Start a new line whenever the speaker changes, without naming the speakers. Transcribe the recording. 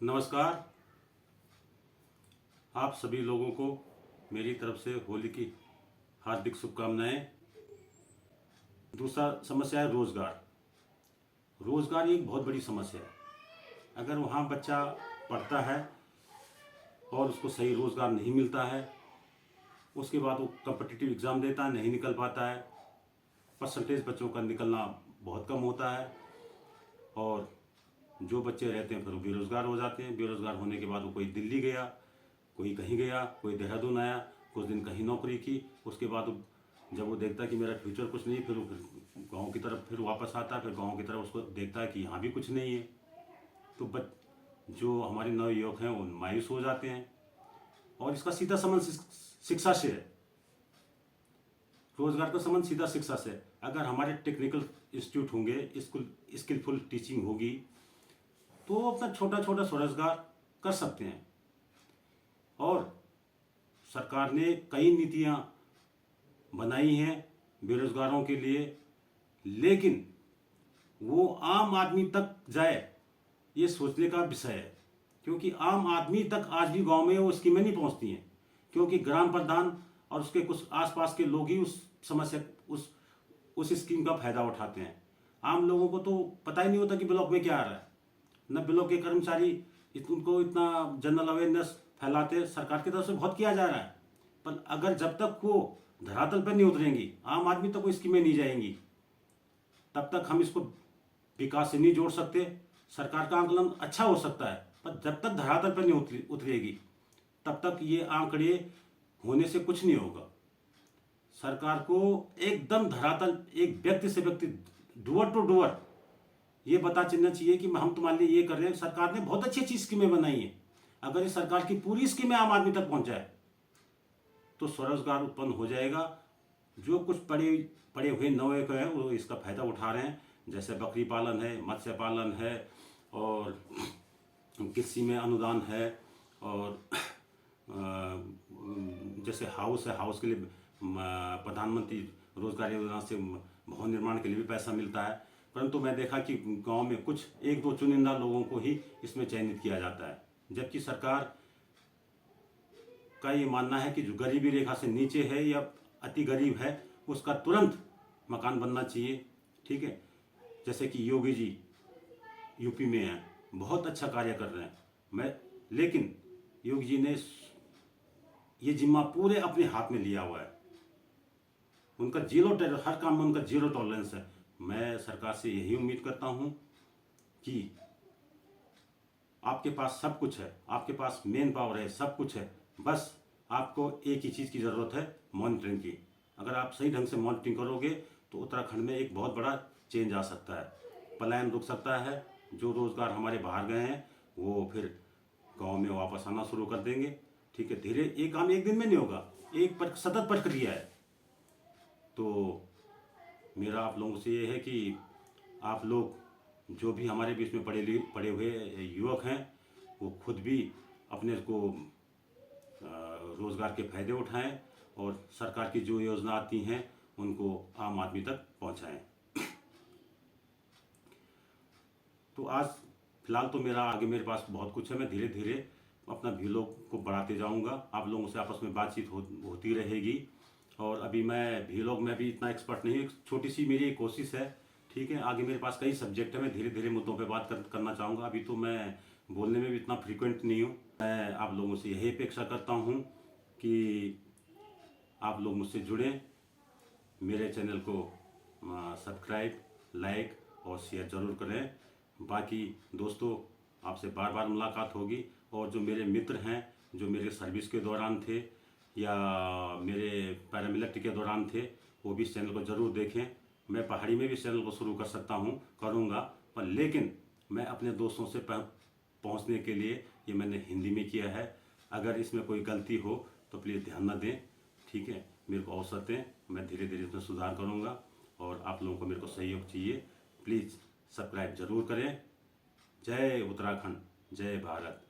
नमस्कार। आप सभी लोगों को मेरी तरफ से होली की हार्दिक शुभकामनाएं। दूसरा समस्या है रोज़गार। रोज़गार एक बहुत बड़ी समस्या है। अगर वहाँ बच्चा पढ़ता है और उसको सही रोज़गार नहीं मिलता है, उसके बाद वो कम्पिटिटिव एग्ज़ाम देता है, नहीं निकल पाता है, परसेंटेज बच्चों का निकलना बहुत कम होता है और जो बच्चे रहते हैं फिर वो बेरोज़गार हो जाते हैं। बेरोज़गार होने के बाद वो कोई दिल्ली गया, कोई कहीं गया, कोई देहरादून आया, कुछ दिन कहीं नौकरी की, उसके बाद जब वो देखता है कि मेरा फ्यूचर कुछ नहीं, फिर वो गाँव की तरफ फिर वापस आता है। फिर गाँव की तरफ उसको देखता है कि यहाँ भी कुछ नहीं है। तो जो हमारे नवयुवक हैं वो मायूस हो जाते हैं। और इसका सीधा संबंध शिक्षा से है। रोज़गार का संबंध सीधा शिक्षा से है। अगर हमारे टेक्निकल इंस्टीट्यूट होंगे, स्किलफुल टीचिंग होगी, तो अपना छोटा छोटा स्वरोजगार कर सकते हैं। और सरकार ने कई नीतियां बनाई हैं बेरोजगारों के लिए, लेकिन वो आम आदमी तक जाए ये सोचने का विषय है। क्योंकि आम आदमी तक आज भी गांव में वो स्कीमें नहीं पहुंचती हैं, क्योंकि ग्राम प्रधान और उसके कुछ आसपास के लोग ही उस समस्या उस स्कीम का फायदा उठाते हैं। आम लोगों को तो पता ही नहीं होता कि ब्लॉक में क्या आ रहा है। न ब्लॉक के कर्मचारी उनको इतना जनरल अवेयरनेस फैलाते, सरकार की तरफ से बहुत किया जा रहा है, पर अगर जब तक वो धरातल पर नहीं उतरेंगी, आम आदमी तक वो स्कीमें नहीं जाएंगी, तब तक हम इसको विकास से नहीं जोड़ सकते। सरकार का आंकलन अच्छा हो सकता है, पर जब तक धरातल पर नहीं उतरेगी तब तक ये आंकड़े होने से कुछ नहीं होगा। सरकार को एकदम धरातल, एक व्यक्ति से व्यक्ति, डुअर टू डुअर ये पता चलना चाहिए कि हम तुम्हारे लिए ये कर रहे हैं। सरकार ने बहुत अच्छी अच्छी स्कीमें बनाई हैं। अगर इस सरकार की पूरी स्कीमें आम आदमी तक पहुंच जाए तो स्वरोजगार उत्पन्न हो जाएगा। जो कुछ पड़े हुए नौयुवक हैं वो इसका फायदा उठा रहे हैं, जैसे बकरी पालन है, मत्स्य पालन है, और कृषि में अनुदान है, और जैसे हाउस है, हाउस के लिए प्रधानमंत्री रोजगार योजना से भवन निर्माण के लिए भी पैसा मिलता है। परंतु मैं देखा कि गांव में कुछ एक दो चुनिंदा लोगों को ही इसमें चयनित किया जाता है, जबकि सरकार का ये मानना है कि जो गरीबी रेखा से नीचे है या अति गरीब है उसका तुरंत मकान बनना चाहिए। ठीक है, जैसे कि योगी जी यूपी में हैं, बहुत अच्छा कार्य कर रहे हैं। लेकिन योगी जी ने ये जिम्मा पूरे अपने हाथ में लिया हुआ है। उनका हर काम में उनका जीरो टॉलरेंस है। मैं सरकार से यही उम्मीद करता हूं कि आपके पास सब कुछ है, आपके पास मेन पावर है, सब कुछ है, बस आपको एक ही चीज़ की ज़रूरत है, मॉनिटरिंग की। अगर आप सही ढंग से मॉनिटरिंग करोगे तो उत्तराखंड में एक बहुत बड़ा चेंज आ सकता है, पलायन रुक सकता है। जो रोज़गार हमारे बाहर गए हैं वो फिर गांव में वापस आना शुरू कर देंगे। ठीक है, धीरे एक काम एक दिन में नहीं होगा, सतत प्रक्रिया है। तो मेरा आप लोगों से ये है कि आप लोग जो भी हमारे बीच में पड़े हुए युवक हैं वो खुद भी अपने को रोज़गार के फायदे उठाएं और सरकार की जो योजना आती हैं उनको आम आदमी तक पहुंचाएं। तो आज फिलहाल तो आगे मेरे पास बहुत कुछ है। मैं धीरे धीरे अपना व्लॉग को बढ़ाते जाऊंगा, आप लोगों से आपस में बातचीत होती रहेगी। और अभी मैं व्लॉग में भी इतना एक्सपर्ट नहीं हूँ, एक छोटी सी मेरी एक कोशिश है। ठीक है, आगे मेरे पास कई सब्जेक्ट है, मैं धीरे धीरे मुद्दों पे बात करना चाहूँगा। अभी तो मैं बोलने में भी इतना फ्रीक्वेंट नहीं हूँ। मैं आप लोगों से यही अपेक्षा करता हूँ कि आप लोग मुझसे जुड़ें, मेरे चैनल को सब्सक्राइब, लाइक और शेयर ज़रूर करें। बाकी दोस्तों, आपसे बार बार मुलाकात होगी। और जो मेरे मित्र हैं जो मेरे सर्विस के दौरान थे या मेरे पैरामिलिट्री के दौरान थे, वो भी इस चैनल को ज़रूर देखें। मैं पहाड़ी में भी इस चैनल को शुरू कर सकता हूँ, करूँगा, पर लेकिन मैं अपने दोस्तों से पहुँचने के लिए ये मैंने हिंदी में किया है। अगर इसमें कोई गलती हो तो प्लीज़ ध्यान न दें। ठीक है, मेरे को अवसर दें, मैं धीरे धीरे इसमें सुधार करूँगा। और आप लोगों को मेरे को सहयोग चाहिए, प्लीज़ सब्सक्राइब ज़रूर करें। जय उत्तराखंड, जय भारत।